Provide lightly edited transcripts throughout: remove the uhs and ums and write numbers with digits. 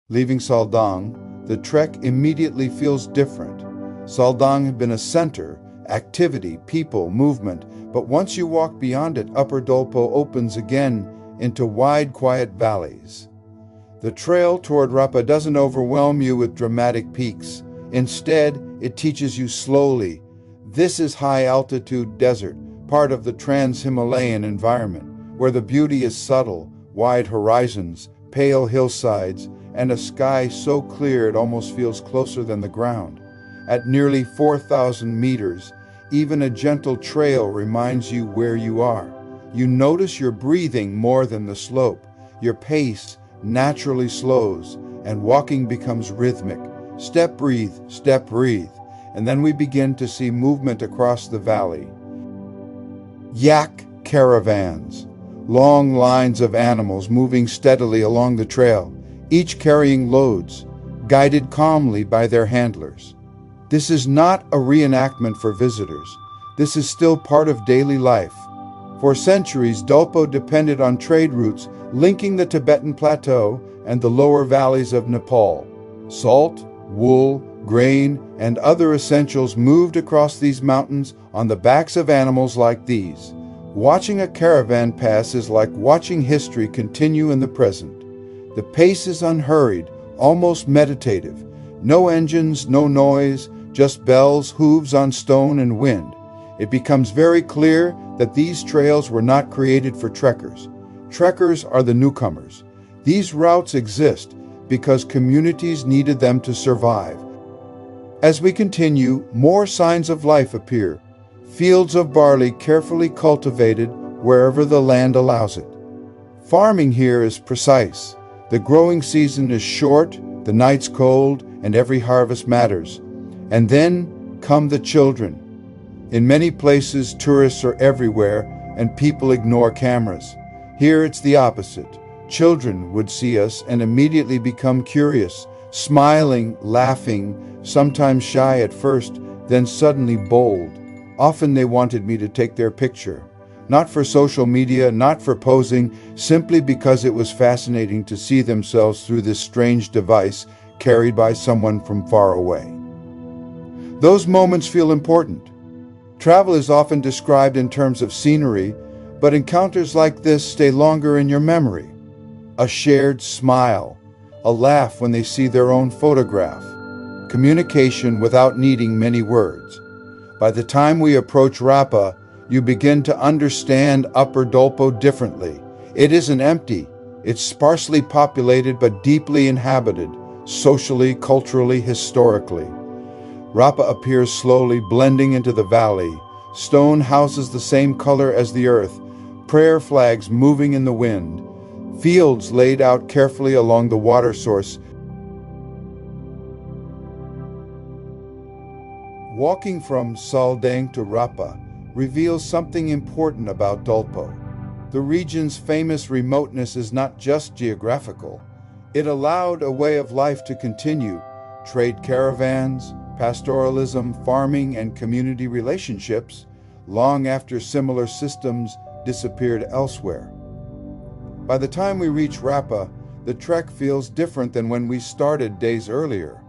Leaving Saldang, the trek immediately feels different. Saldang had been a center, activity, people, movement, but once you walk beyond it, Upper Dolpo opens again into wide, quiet valleys. The trail toward Rapa doesn't overwhelm you with dramatic peaks. Instead, it teaches you slowly. This is high-altitude desert, part of the trans-Himalayan environment, where the beauty is subtle, wide horizons, pale hillsides, and a sky so clear it almost feels closer than the ground. At nearly 4,000 meters, even a gentle trail reminds you where you are. You notice your breathing more than the slope. Your pace naturally slows, and walking becomes rhythmic. Step, breathe, and then we begin to see movement across the valley. Yak Caravans, long lines of animals moving steadily along the trail, each carrying loads, guided calmly by their handlers. This is not a reenactment for visitors. This is still part of daily life. For centuries, Dolpo depended on trade routes linking the Tibetan plateau and the lower valleys of Nepal. Salt, wool, grain, and other essentials moved across these mountains on the backs of animals like these. Watching a caravan pass is like watching history continue in the present. The pace is unhurried, almost meditative. No engines, no noise, just bells, hooves on stone, and wind. It becomes very clear that these trails were not created for trekkers. Trekkers are the newcomers. These routes exist because communities needed them to survive. As we continue, more signs of life appear. Fields of barley carefully cultivated wherever the land allows it. Farming here is precise. The growing season is short, the nights cold, and every harvest matters. And then come the children. In many places, tourists are everywhere, and people ignore cameras. Here it's the opposite. Children would see us and immediately become curious, smiling, laughing, sometimes shy at first, then suddenly bold. Often they wanted me to take their picture. Not for social media, not for posing, simply because it was fascinating to see themselves through this strange device carried by someone from far away. Those moments feel important. Travel is often described in terms of scenery, but encounters like this stay longer in your memory. A shared smile, a laugh when they see their own photograph, communication without needing many words. By the time we approach Rapa, you begin to understand Upper Dolpo differently. It isn't empty. It's sparsely populated but deeply inhabited, socially, culturally, historically. Rapa appears slowly, blending into the valley. Stone houses the same color as the earth, prayer flags moving in the wind, fields laid out carefully along the water source. Walking from Saldang to Rapa reveals something important about Dolpo. The region's famous remoteness is not just geographical. It allowed a way of life to continue. Trade caravans, pastoralism, farming, and community relationships, long after similar systems disappeared elsewhere. By the time we reach Rapa, the trek feels different than when we started days earlier.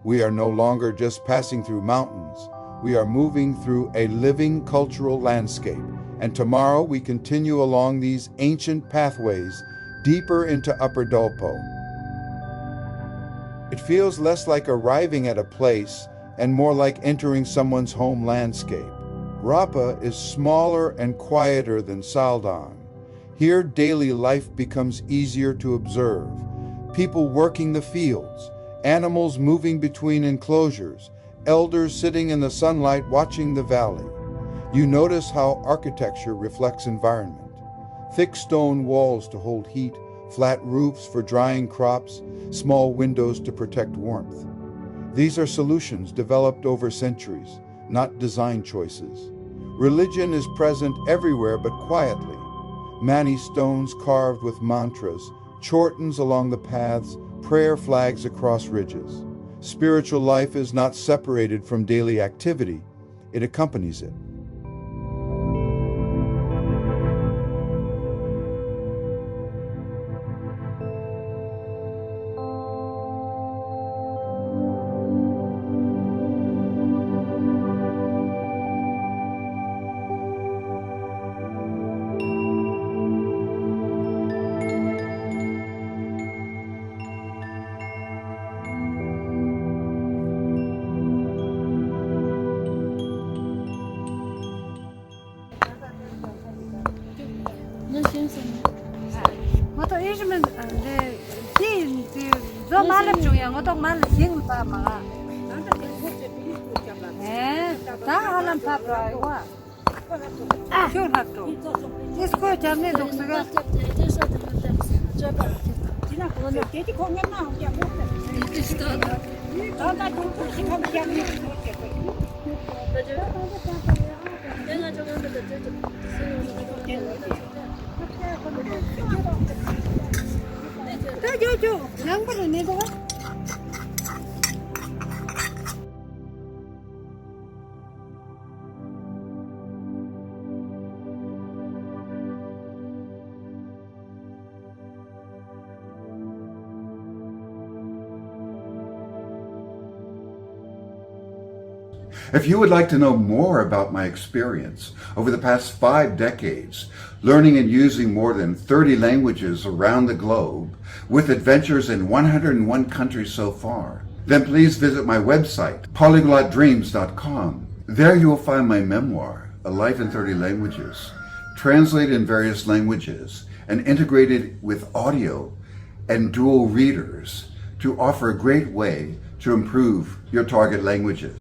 We are no longer just passing through mountains. We are moving through a living cultural landscape, and tomorrow we continue along these ancient pathways deeper into Upper Dolpo. It feels less like arriving at a place and more like entering someone's home landscape. Rapa is smaller and quieter than Saldang. Here, daily life becomes easier to observe. People working the fields, animals moving between enclosures, elders sitting in the sunlight watching the valley. You notice how architecture reflects environment. Thick stone walls to hold heat, flat roofs for drying crops, small windows to protect warmth. These are solutions developed over centuries, not design choices. Religion is present everywhere but quietly. Many stones carved with mantras, chortens along the paths, prayer flags across ridges. Spiritual life is not separated from daily activity, it accompanies it. 저 말렙 중에 어떤 말렙 지금 봐봐. 다 하는 밥라 이거. 쇼라도. इसको जाने दो सगा. जो number नहीं दो. If you would like to know more about my experience over the past 5 decades, learning and using more than 30 languages around the globe, with adventures in 101 countries so far, then please visit my website, polyglotdreams.com. There you will find my memoir, A Life in 30 Languages, translated in various languages and integrated with audio and dual readers to offer a great way to improve your target languages.